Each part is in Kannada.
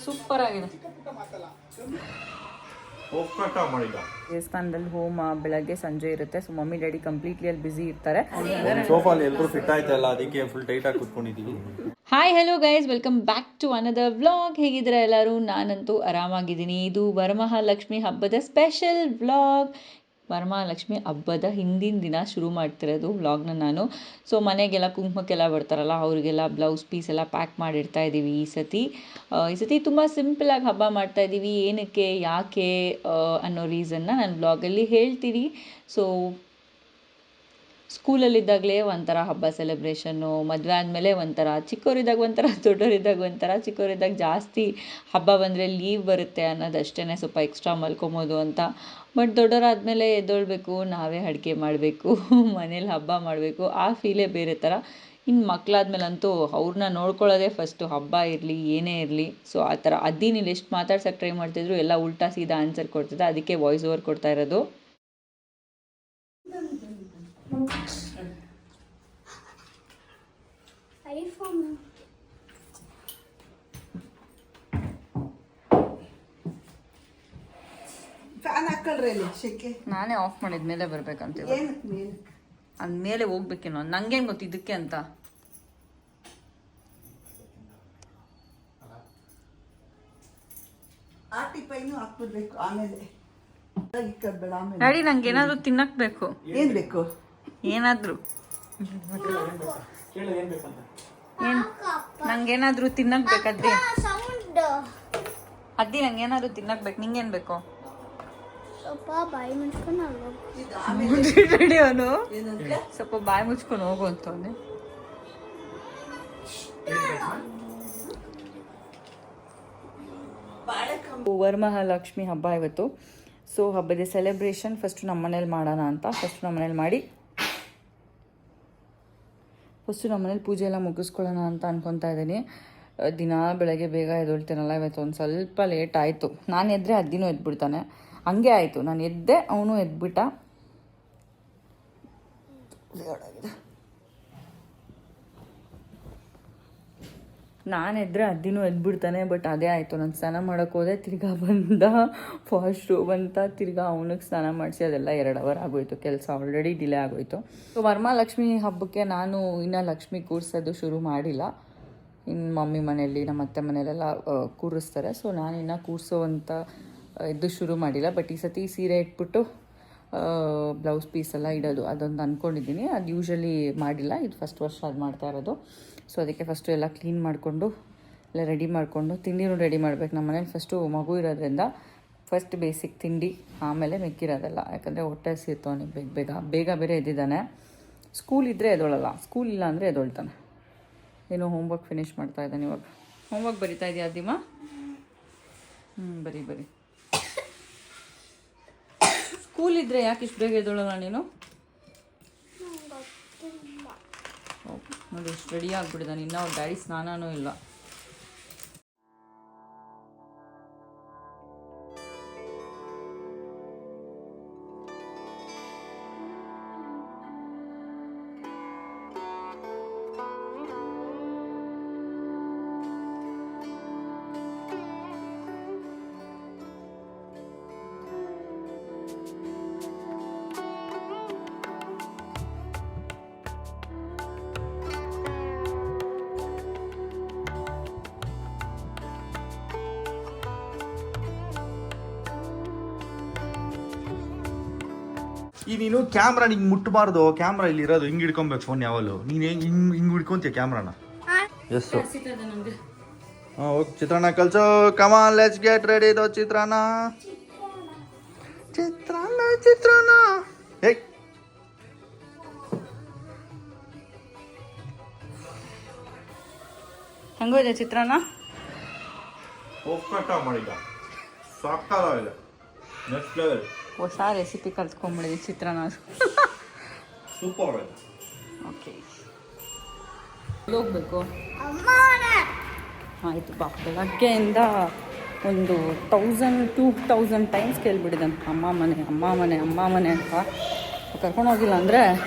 ಸೂಪರ್ ಆಗಿದೆ. ದೇವಸ್ಥಾನದಲ್ಲಿ ಹೋಮ ಬೆಳಗ್ಗೆ ಸಂಜೆ ಇರುತ್ತೆ. ಸೊ ಮಮ್ಮಿ ಡ್ಯಾಡಿ ಕಂಪ್ಲೀಟ್ಲಿ ಅಲ್ಲಿ ಬಿಸಿ ಇರ್ತಾರೆ. ಸೋಫಾಲಿ ಎಲ್ಲರೂ ಫಿಟ್ ಆಯ್ತಲ್ಲ, ಅದಕ್ಕೆ ಫುಲ್ ಟೈಟ್ ಆಗಿ ಕೂತ್ಕೊಂಡಿದ್ದೀವಿ. Hi hello guys, welcome back to another vlog. ಹೇಗಿದ್ದೀರಾ ಎಲ್ಲರೂ? ನಾನಂತೂ ಆರಾಮಾಗಿದ್ದೀನಿ. ಇದು ವರಮಹಾಲಕ್ಷ್ಮಿ ಹಬ್ಬದ ಸ್ಪೆಷಲ್ ವ್ಲಾಗ್. ವರಮಹಾಲಕ್ಷ್ಮಿ ಹಬ್ಬದ ಹಿಂದಿನ ದಿನ ಶುರು ಮಾಡ್ತಿರೋದು ವ್ಲಾಗ್ನ ನಾನು. ಸೊ ಮನೆಗೆಲ್ಲ ಕುಂಕುಮಕ್ಕೆಲ್ಲ ಬರ್ತಾರಲ್ಲ, ಅವರಿಗೆಲ್ಲ ಬ್ಲೌಸ್ ಪೀಸ್ ಎಲ್ಲ ಪ್ಯಾಕ್ ಮಾಡಿಡ್ತಾ ಇದ್ದೀವಿ. ಈ ಸತಿ ತುಂಬ ಸಿಂಪಲಾಗಿ ಹಬ್ಬ ಮಾಡ್ತಾ ಇದ್ದೀವಿ. ಏನಕ್ಕೆ ಯಾಕೆ ಅನ್ನೋ ರೀಸನ್ನ ನಾನು ವ್ಲಾಗಲ್ಲಿ ಹೇಳ್ತೀನಿ. ಸೊ ಸ್ಕೂಲಲ್ಲಿದ್ದಾಗಲೇ ಒಂಥರ ಹಬ್ಬ ಸೆಲೆಬ್ರೇಷನ್ನು, ಮದುವೆ ಆದಮೇಲೆ ಒಂಥರ, ಚಿಕ್ಕವರಿದ್ದಾಗ ಒಂಥರ, ದೊಡ್ಡವರಿದ್ದಾಗ ಒಂಥರ. ಚಿಕ್ಕವರಿದ್ದಾಗ ಜಾಸ್ತಿ ಹಬ್ಬ ಬಂದರೆ ಲೀವ್ ಬರುತ್ತೆ ಅನ್ನೋದಷ್ಟೇ, ಸ್ವಲ್ಪ ಎಕ್ಸ್ಟ್ರಾ ಮಲ್ಕೊಬೋದು ಅಂತ. ಬಟ್ ದೊಡ್ಡವರಾದಮೇಲೆ ಎದ್ದೊಳ್ಬೇಕು, ನಾವೇ ಅಡುಗೆ ಮಾಡಬೇಕು, ಮನೇಲಿ ಹಬ್ಬ ಮಾಡಬೇಕು, ಆ ಫೀಲೇ ಬೇರೆ ಥರ. ಇನ್ನು ಮಕ್ಕಳಾದ್ಮೇಲಂತೂ ಅವ್ರನ್ನ ನೋಡ್ಕೊಳ್ಳೋದೇ ಫಸ್ಟು, ಹಬ್ಬ ಇರಲಿ ಏನೇ ಇರಲಿ. ಸೊ ಆ ಥರ ಅದ್ದೀನಿಲ್ಲಿ ಎಷ್ಟು ಮಾತಾಡ್ಸೋಕ್ಕೆ ಟ್ರೈ ಮಾಡ್ತಿದ್ರು ಎಲ್ಲ ಉಲ್ಟಾ ಸೀದಾ ಆನ್ಸರ್ ಕೊಡ್ತಿದ್ದೆ. ಅದಕ್ಕೆ ವಾಯ್ಸ್ ಓವರ್ ಕೊಡ್ತಾ ಇರೋದು. ನಾನೇ ಆಫ್ ಮಾಡಿದ ಮೇಲೆ ಬರ್ಬೇಕಂತ. ಅಂದ್ಮೇಲೆ ಹೋಗ್ಬೇಕೇನೋ, ನಂಗೇನು ಗೊತ್ತು ಇದಕ್ಕೆ ಅಂತ. ಡ್ಯಾಡಿ ನಂಗೆ ಏನಾದ್ರು ತಿನ್ನಕ್ ಬೇಕು. ಏನ್ ಬೇಕು? ಏನಾದ್ರು ನಂಗೇನಾದ್ರು ತಿನ್ನಕ್ ಬೇಕದ್ರಿ. ಅದ್ದಿ ನಂಗೇನಾದ್ರು ತಿನ್ನಕ್ ಬೇಕು. ನಿಂಗೇನ್ ಬೇಕು? ಅವನು ಸ್ವಲ್ಪ ಬಾಯಿ ಮುಚ್ಕೊಂಡು ಹೋಗು ಅಂತವನೆ. ವರಮಹಾಲಕ್ಷ್ಮಿ ಹಬ್ಬ ಇವತ್ತು. ಸೊ ಹಬ್ಬದ ಸೆಲೆಬ್ರೇಷನ್ ಫಸ್ಟು ನಮ್ಮ ಮನೇಲಿ ಮಾಡೋಣ ಅಂತ ಫಸ್ಟು ನಮ್ಮ ಮನೇಲಿ ಪೂಜೆ ಎಲ್ಲ ಮುಗಿಸ್ಕೊಳ್ಳೋಣ ಅಂತ ಅನ್ಕೊತಾ ಇದ್ದೀನಿ. ದಿನ ಬೆಳಗ್ಗೆ ಬೇಗ ಎದ್ದೊಳ್ತೇನಲ್ಲ, ಇವತ್ತು ಒಂದು ಸ್ವಲ್ಪ ಲೇಟ್ ಆಯಿತು. ನಾನು ಎದ್ದರೆ ಅದ್ದಿನೂ ಎದ್ಬಿಡ್ತಾನೆ. ಹಂಗೆ ಆಯಿತು, ನಾನು ಎದ್ದೆ, ಅವನು ಎದ್ಬಿಟ್ಟ. ನಾನು ಎದ್ದರೆ ಅದ್ದಿನೂ ಎದ್ಬಿಡ್ತಾನೆ. ಬಟ್ ಅದೇ ಆಯಿತು, ನಾನು ಸ್ನಾನ ಮಾಡೋಕ್ಕೆ ಹೋದೆ, ತಿರ್ಗಾ ಬಂದ, ಫಾಸ್ಟು ಬಂತ, ತಿರ್ಗಾ ಅವನಿಗೆ ಸ್ನಾನ ಮಾಡಿಸಿ ಅದೆಲ್ಲ 2 ಅವರ್ ಆಗೋಯ್ತು. ಕೆಲಸ ಆಲ್ರೆಡಿ ಡಿಲೇ ಆಗೋಯ್ತು. ಸೊ ವರಮಹಾಲಕ್ಷ್ಮಿ ಹಬ್ಬಕ್ಕೆ ನಾನು ಇನ್ನೂ ಲಕ್ಷ್ಮಿ ಕೂರಿಸೋದು ಶುರು ಮಾಡಿಲ್ಲ. ಇನ್ನು ಮಮ್ಮಿ ಮನೆಯಲ್ಲಿ, ನಮ್ಮ ಅತ್ತೆ ಮನೆಯಲ್ಲೆಲ್ಲ ಕೂರಿಸ್ತಾರೆ. ಸೊ ನಾನು ಇನ್ನೂ ಕೂರಿಸೋವಂಥ ಇದು ಶುರು ಮಾಡಿಲ್ಲ. ಬಟ್ ಈ ಸತಿ ಸೀರೆ ಇಟ್ಬಿಟ್ಟು ಬ್ಲೌಸ್ ಪೀಸೆಲ್ಲ ಇಡೋದು ಅದೊಂದು ಅಂದ್ಕೊಂಡಿದ್ದೀನಿ. ಅದು ಯೂಶ್ವಲಿ ಮಾಡಿಲ್ಲ, ಇದು ಫಸ್ಟ್ ವರ್ಷ ಅದು ಮಾಡ್ತಾ ಇರೋದು. ಸೊ ಅದಕ್ಕೆ ಫಸ್ಟು ಎಲ್ಲ ಕ್ಲೀನ್ ಮಾಡಿಕೊಂಡು ಎಲ್ಲ ರೆಡಿ ಮಾಡಿಕೊಂಡು, ತಿಂಡಿನೂ ರೆಡಿ ಮಾಡ್ಬೇಕು. ನಮ್ಮ ಮನೇಲಿ ಫಸ್ಟು ಮಗು ಇರೋದ್ರಿಂದ ಫಸ್ಟ್ ಬೇಸಿಕ್ ತಿಂಡಿ, ಆಮೇಲೆ ಮೆಕ್ಕಿರೋದೆಲ್ಲ. ಯಾಕಂದರೆ ಹೊಟ್ಟೆ ಹಸಿರ್ತಾವನಿಗೆ ಬೇಗ ಬೇರೆ ಎದ್ದಿದ್ದಾನೆ. ಸ್ಕೂಲ್ ಇದ್ದರೆ ಎದೊಳಲ್ಲ, ಸ್ಕೂಲ್ ಇಲ್ಲ ಅಂದರೆ ಎದೊಳ್ತಾನೆ. ಏನೋ ಹೋಮ್ವರ್ಕ್ ಫಿನಿಷ್ ಮಾಡ್ತಾ ಇದ್ದಾನೆ ಇವಾಗ. ಹೋಮ್ವರ್ಕ್ ಬರಿತಾ ಇದೆಯಾ ಅದಿಮ್ಮ? ಬರಿ. ಸ್ಕೂಲ್ ಇದ್ದರೆ ಯಾಕೆ ಇಷ್ಟು ಬೇಗ ಎದ್ದೋಳಲ್ಲ ನೀನು? ನೋಡಿ ಇಷ್ಟು ರೆಡಿ ಆಗಿಬಿಟ್ಟಿದ್ದಾನೆ. ಇನ್ನೂ ಅವ್ರ ಡ್ಯಾಡಿ ಸ್ನಾನನೂ ಇಲ್ಲ. ಈ ನೀನು ಕ್ಯಾಮ್ರಾ ನಿಂಗೆ ಮುಟ್ಟಬಾರ್ದು. ಕ್ಯಾಮ್ರಾ ಇಲ್ಲಿ ಇರೋದು, ಹಿಂಗೆ ಹಿಡ್ಕೊಬೇಕು ಫೋನ್ ಯಾವಲ್ಲೂ. ನೀನು ಹಿಂಗೆ ಹಿಡ್ಕೊಂತೀಯ ಕ್ಯಾಮ್ರಾನ. ಎಸ್ ಓಕೆ, ಚಿತ್ರಾನ್ನ ಕಲ್ಸೋ. Come on let's get ready. ದೋ ಚಿತ್ರಾನ್ನ ಹೇ ಹೆಂಗೋದೆ ಚಿತ್ರಾನ್ನ? ಮಾಡಿದ ಸಾಕಾಗಿಲ್ಲ, ನೆಕ್ಸ್ಟ್ ಲೆವೆಲ್. ಹೊಸ ರೆಸಿಪಿ ಕಲ್ತ್ಕೊಂಡ್ಬಿಡಿದೆ ಚಿತ್ರಾನ್ನ. ಸೂಪರ್. ಓಕೆ, ಹೋಗ್ಬೇಕು. ಆಯಿತು ಬಾ. ಬೆಳಗ್ಗೆಯಿಂದ ಒಂದು 1000-2000 ಟೈಮ್ಸ್ ಕೇಳ್ಬಿಟ್ಟಿದ್ದಾನೆ ಅಮ್ಮ ಮನೆ ಅಂತ. ಕರ್ಕೊಂಡೋಗಿಲ್ಲ ಅಂದರೆ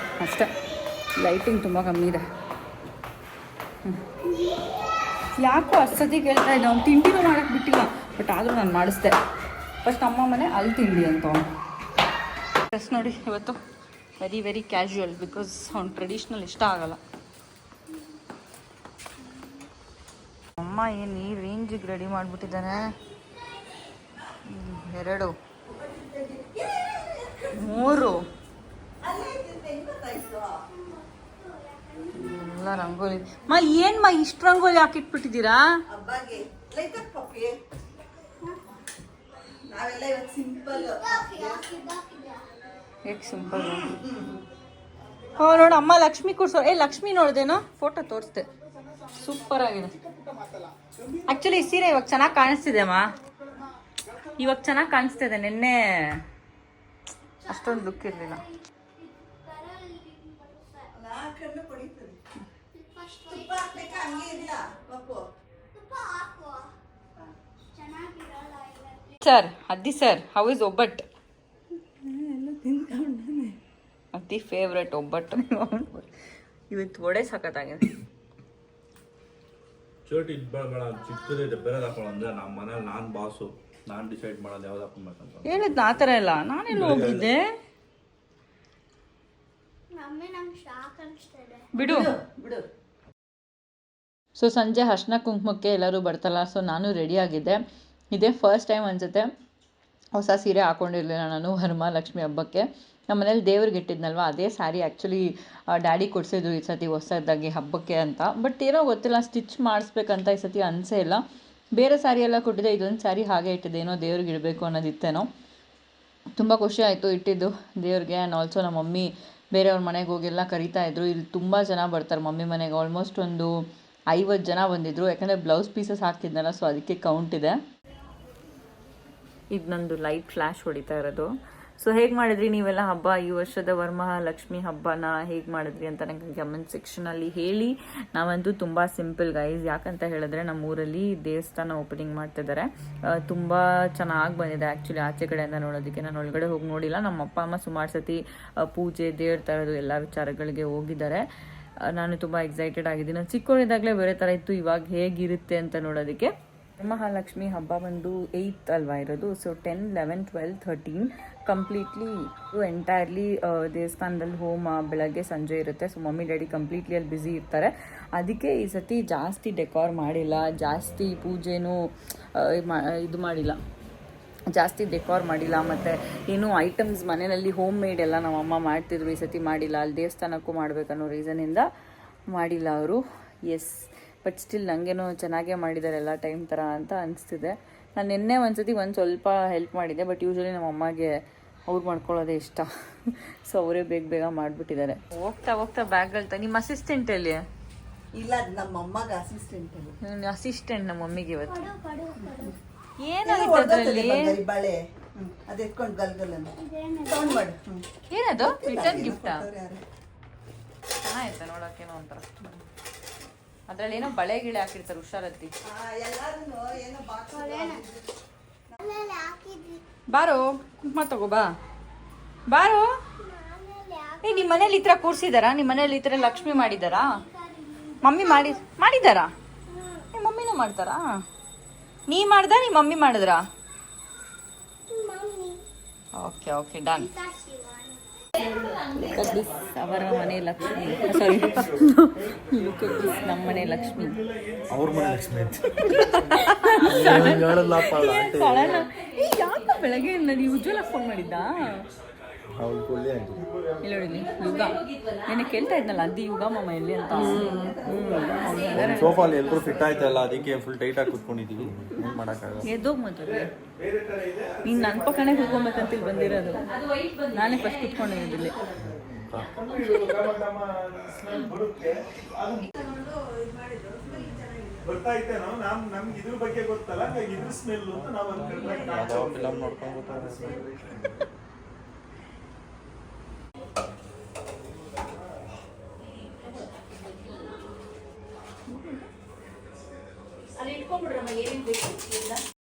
ಅಷ್ಟೇ. ಲೈಟಿಂಗ್ ತುಂಬ ಕಮ್ಮಿ ಇದೆ. ಯಾಕೋ ಅಷ್ಟೊತ್ತಿಗೆ ಕೇಳ್ತಾ ಇದ್ದ ಅವ್ನು ತಿಂಡಿನೂ ಮಾಡೋಕ್ಕೆ ಬಿಟ್ಟಿಲ್ಲ, ಬಟ್ ಆದರೂ ನಾನು ಮಾಡಿಸ್ದೆ. ಫಸ್ಟ್ ಅಮ್ಮ ಮನೆ ಅಲ್ಲಿ ತಿಂಡಿ ಅಂತ ಅವನು ಡ್ರೆಸ್ ನೋಡಿ ಇವತ್ತು ವೆರಿ ವೆರಿ ಕ್ಯಾಶುವಲ್, ಬಿಕಾಸ್ ಅವ್ನು ಟ್ರೆಡಿಷ್ನಲ್ ಇಷ್ಟ ಆಗಲ್ಲ. ಅಮ್ಮ ಏನು ಈ ರೇಂಜಿಗೆ ರೆಡಿ ಮಾಡಿಬಿಟ್ಟಿದ್ದಾನೆ. 2 3 ಎಲ್ಲ ರಂಗೋಲಿ. ಏನ್ಮಾ ಇಷ್ಟು ರಂಗೋಲಿ ಹಾಕಿಟ್ಬಿಟ್ಟಿದ್ದೀರಾ? ಹೇಗೆ ಸಿಂಪಲ್. ಹೋ ನೋಡು ಅಮ್ಮ ಲಕ್ಷ್ಮಿ ಕೂರ್ಸೋ. ಲಕ್ಷ್ಮಿ ನೋಡ್ದೇನೋ ಫೋಟೋ ತೋರಿಸ್ದೆ, ಸೂಪರ್ ಆಗಿದೆ. ಆಕ್ಚುಲಿ ಈ ಸೀರೆ ಇವಾಗ ಚೆನ್ನಾಗಿ ಕಾಣಿಸ್ತಿದೆ ಅಮ್ಮ, ಇವಾಗ ಚೆನ್ನಾಗಿ ಕಾಣಿಸ್ತಿದೆ. ನಿನ್ನೆ ಅಷ್ಟೊಂದು ಲುಕ್ ಇರಲಿಲ್ಲ. ಸರ್ ಅದ್ದಿ ಸರ್, ಹೌ ಇಸ್ ಒಬ್ಬಟ್ಟು? ಅತಿ ಫೇವ್ರೆಟ್ ಒಬ್ಬಟ್ಟು. ಇವತ್ತು ವಡೆ ಸಖತ್ತಾಗಿದೆ. ಶರ್ಟ್ ಬೇಡ, ಚಿಕ್ಕದಿದೆ, ಬೇರೆ ಹಾಕೊಳ್ಳೋ ಅಂದ್ರೆ ನಮ್ಮ ಮನೇಲಿ ನಾನು ಬಾಸು, ನಾನು ಡಿಸೈಡ್ ಮಾಡೋದು ಯಾವ್ದು ಹಾಕೊಬೇಕಂತ. ಹೇಳಿದ್ನ ಆ ಥರ ಎಲ್ಲ ನಾನೆಲ್ಲ ಹೋಗಿದ್ದೆ. ಬಿಡು. ಸೊ ಸಂಜೆ ಅರ್ಶಿನ ಕುಂಕುಮಕ್ಕೆ ಎಲ್ಲರೂ ಬರ್ತಾರಲ್ಲ, ಸೊ ನಾನು ರೆಡಿಯಾಗಿದ್ದೆ. ಇದೇ ಫಸ್ಟ್ ಟೈಮ್ ಅನಿಸುತ್ತೆ ಹೊಸ ಸೀರೆ ಹಾಕ್ಕೊಂಡಿರಲಿಲ್ಲ ನಾನು ವರಮಹಾಲಕ್ಷ್ಮಿ ಹಬ್ಬಕ್ಕೆ. ನಮ್ಮ ಮನೇಲಿ ದೇವ್ರಿಗೆ ಇಟ್ಟಿದ್ನಲ್ವ, ಅದೇ ಸ್ಯಾರಿ ಆ್ಯಕ್ಚುಲಿ ಡ್ಯಾಡಿ ಕೊಡಿಸಿದ್ರು ಈ ಸತಿ ಹೊಸದಾಗಿ ಹಬ್ಬಕ್ಕೆ ಅಂತ. ಬಟ್ ಏನೋ ಗೊತ್ತಿಲ್ಲ, ಸ್ಟಿಚ್ ಮಾಡಿಸ್ಬೇಕಂತ ಈ ಸತಿ ಅನಿಸೇ ಇಲ್ಲ. ಬೇರೆ ಸ್ಯಾರಿ ಎಲ್ಲ ಕೊಟ್ಟಿದ್ದೆ, ಇದೊಂದು ಸ್ಯಾರಿ ಹಾಗೆ ಇಟ್ಟಿದ್ದೆ, ಏನೋ ದೇವ್ರಿಗೆ ಇಡಬೇಕು ಅನ್ನೋದಿತ್ತೇನೋ. ತುಂಬ ಖುಷಿ ಆಯಿತು ಇಟ್ಟಿದ್ದು ದೇವ್ರಿಗೆ. ಆ್ಯಂಡ್ ಆಲ್ಸೋ ನಮ್ಮ ಮಮ್ಮಿ ಬೇರೆಯವ್ರ ಮನೆಗೆ ಹೋಗೆಲ್ಲ ಕರಿತಾಯಿದ್ರು. ಇಲ್ಲಿ ತುಂಬ ಜನ ಬರ್ತಾರೆ ಮಮ್ಮಿ ಮನೆಗೆ, ಆಲ್ಮೋಸ್ಟ್ ಒಂದು 50 ಜನ ಬಂದಿದ್ದರು. ಯಾಕಂದರೆ ಬ್ಲೌಸ್ ಪೀಸಸ್ ಹಾಕ್ತಿದ್ನಲ್ಲ, ಸೊ ಅದಕ್ಕೆ ಕೌಂಟ್ ಇದೆ. ಇದು ನಂದು ಲೈಟ್ ಫ್ಲ್ಯಾಶ್ ಹೊಡಿತಾ ಇರೋದು. ಸೊ ಹೇಗೆ ಮಾಡಿದ್ರಿ ನೀವೆಲ್ಲ ಹಬ್ಬ, ಈ ವರ್ಷದ ವರಮಹಾಲಕ್ಷ್ಮಿ ಹಬ್ಬನ ಹೇಗೆ ಮಾಡಿದ್ರಿ ಅಂತ ನನಗೆ ಕಮೆಂಟ್ ಸೆಕ್ಷನಲ್ಲಿ ಹೇಳಿ. ನಾವಂತೂ ತುಂಬ ಸಿಂಪಲ್ ಗೈಸ್, ಯಾಕಂತ ಹೇಳಿದ್ರೆ ನಮ್ಮ ಊರಲ್ಲಿ ದೇವಸ್ಥಾನ ಓಪನಿಂಗ್ ಮಾಡ್ತಿದ್ದಾರೆ. ತುಂಬ ಚೆನ್ನಾಗಿ ಬಂದಿದೆ ಆ್ಯಕ್ಚುಲಿ ಆಚೆ ಕಡೆಯಿಂದ ನೋಡೋದಕ್ಕೆ. ನಾನು ಒಳಗಡೆ ಹೋಗಿ ನೋಡಿಲ್ಲ. ನಮ್ಮ ಅಪ್ಪ ಅಮ್ಮ ಸುಮಾರು ಸತಿ ಪೂಜೆ ದೇವ್ರ ಥರದ್ದು ಎಲ್ಲ ವಿಚಾರಗಳಿಗೆ ಹೋಗಿದ್ದಾರೆ. ನಾನು ತುಂಬ ಎಕ್ಸೈಟೆಡ್ ಆಗಿದ್ದೀನಿ. ನಾನು ಚಿಕ್ಕವರಿದ್ದಾಗಲೇ ಬೇರೆ ಥರ ಇತ್ತು, ಇವಾಗ ಹೇಗಿರುತ್ತೆ ಅಂತ ನೋಡೋದಕ್ಕೆ. ವರಮಹಾಲಕ್ಷ್ಮಿ ಹಬ್ಬ ಬಂದು 8th ಅಲ್ವಾ ಇರೋದು. ಸೊ 10, 11, 12, 13 ಕಂಪ್ಲೀಟ್ಲಿ ಎಂಟೈರ್ಲಿ ದೇವಸ್ಥಾನದಲ್ಲಿ ಹೋಮ ಬೆಳಗ್ಗೆ ಸಂಜೆ ಇರುತ್ತೆ. ಸೊ ಮಮ್ಮಿ ಡ್ಯಾಡಿ ಕಂಪ್ಲೀಟ್ಲಿ ಅಲ್ಲಿ ಬ್ಯುಸಿ ಇರ್ತಾರೆ. ಅದಕ್ಕೆ ಈ ಸತಿ ಜಾಸ್ತಿ ಡೆಕೋರ್ ಮಾಡಿಲ್ಲ, ಜಾಸ್ತಿ ಪೂಜೆನೂ ಇದು ಮಾಡಿಲ್ಲ, ಜಾಸ್ತಿ ಡೆಕೋರ್ ಮಾಡಿಲ್ಲ. ಮತ್ತು ಏನು ಐಟಮ್ಸ್ ಮನೆಯಲ್ಲಿ ಹೋಮ್ ಮೇಡ್ ಎಲ್ಲ ನಮ್ಮ ಅಮ್ಮ ಮಾಡ್ತಿದ್ರು, ಈ ಸತಿ ಮಾಡಿಲ್ಲ. ಅಲ್ಲಿ ದೇವಸ್ಥಾನಕ್ಕೂ ಮಾಡಬೇಕನ್ನೋ ರೀಸನಿಂದ ಮಾಡಿಲ್ಲ ಅವರು. ಎಸ್, ಬಟ್ ಸ್ಟಿಲ್ ನನಗೇನೋ ಚೆನ್ನಾಗೇ ಮಾಡಿದ್ದಾರೆ ಎಲ್ಲ ಟೈಮ್ ಥರ ಅಂತ ಅನಿಸ್ತಿದೆ. ನಾನು ನಿನ್ನೆ ಒಂದು ಸ್ವಲ್ಪ ಹೆಲ್ಪ್ ಮಾಡಿದ್ದೆ, ಬಟ್ ಯೂಶ್ವಲಿ ನಮ್ಮ ಅಮ್ಮಗೆ ಅವ್ರು ಮಾಡ್ಕೊಳ್ಳೋದೇ ಇಷ್ಟ. ಸೊ ಅವರೇ ಬೇಗ ಮಾಡಿಬಿಟ್ಟಿದ್ದಾರೆ. ಹೋಗ್ತಾ ಹೋಗ್ತಾ ಬ್ಯಾಗ್ಗಳು ನಿಮ್ಮ ಅಸಿಸ್ಟೆಂಟ್ ಎಲ್ಲಿ? ಇಲ್ಲ, ನಮ್ಮ ಅಮ್ಮಗ ಅಸಿಸ್ಟೆಂಟ್. ಅಸಿಸ್ಟೆಂಟ್ ನಮ್ಮ ಮಮ್ಮಿಗೆ ಇವತ್ತು ಏನಾಗುತ್ತೆ ಅದರಲ್ಲಿ? ಬಳೆ ಅದು ಎತ್ಕೊಂಡು ಗಲ್ಗಲನ್ನು ತಗೊಂಡ್ ಮಾಡು. ಏನದು ರಿಟರ್ನ್ ಗಿಫ್ಟಾ? ಚೆನ್ನಾಗಿತ್ತು ನೋಡೋಕ್ಕೇನೋ ಒಂಥರ. ಅದ್ರಲ್ಲಿ ಏನೋ ಬಳೆ ಗಿಳೆ ಹಾಕಿರ್ತಾರೆ ಹುಷಾರತ್ತಿ. ಬಾರೋ ಕುಂಕುಮ ತಗೋ ಬಾ. ಬಾರೋ. ನಿಮ್ಮ ಮನೇಲಿ ಈ ಥರ ಕೂರ್ಸಿದಾರಾ? ನಿಮ್ಮ ಮನೇಲಿ ಈ ಥರ ಲಕ್ಷ್ಮಿ ಮಾಡಿದಾರಾ? ಮಮ್ಮಿ ಮಾಡಿದಾರಾ? ನಿಮ್ಮ ಮಮ್ಮಿನೂ ಮಾಡ್ತಾರಾ? ನೀ ಮಾಡ್ದ ನಿಮ್ಮ ಮಮ್ಮಿ ಮಾಡಿದ್ರಾ? Okay okay done. ಅವರ ಮನೆ ಲಕ್ಷ್ಮಿ, ಸಾರಿ ನಮ್ಮ ಮನೆ ಲಕ್ಷ್ಮಿ, ಅವ್ರ ಮನೆ ಲಕ್ಷ್ಮಿ ಅಂತ ಯಾಕೆ ಬೆಳಗ್ಗೆ ನೀವು ಉಜ್ವಲ ಫೋನ್ ಮಾಡಿದ್ದಾ? ಇಲ್ಲ ನೋಡಿ ಯುಗ, ನೆನ್ನೆ ಕೇಳ್ತಾ ಇದ್ನಲ್ಲ ಅದಿ ಯುಗ ಮಾಮ ಎಲ್ಲಿ ಅಂತ. ಸೋಫಾಲಿ ಎಲ್ಲರೂ ಫಿಟ್ ಆಯ್ತಲ್ಲ, ಅದಕ್ಕೆ ಫುಲ್ ಟೈಟ್ ಆಗಿ ಕುತ್ಕೊಂಡಿದ್ದೀವಿ. ಏನು ಮಾಡೋಕ್ಕಾಗಲ್ಲ. ಎದ್ದೋಗ್ ಮಾತಾಡಿ. ನೀನು ನನ್ನ ಪಕ್ಕನೇ ಹೋಗ್ಬೇಕಂತ ಇಲ್ಲಿ ಬಂದಿರೋದು. ನಾನೇ ಫಸ್ಟ್ ಕುತ್ಕೊಂಡಿದ್ದಿಲ್ಲಿ. ಗೊತ್ತಾಯ್ತೇನೋ, ನಮ್ಗೆ ಇದ್ರ ಬಗ್ಗೆ ಗೊತ್ತಲ್ಲ, ಇದ್ರ ಸ್ಮೆಲ್ ಅಂತ ನಾವು ಫಿಲಮ್ ನೋಡ್ಕೊಂಡು ಅಲ್ಲಿ ಇಟ್ಕೊಂಡ್ಬಿಡ್ರಮ್ಮ ಏನೇನು ಬೇಕು.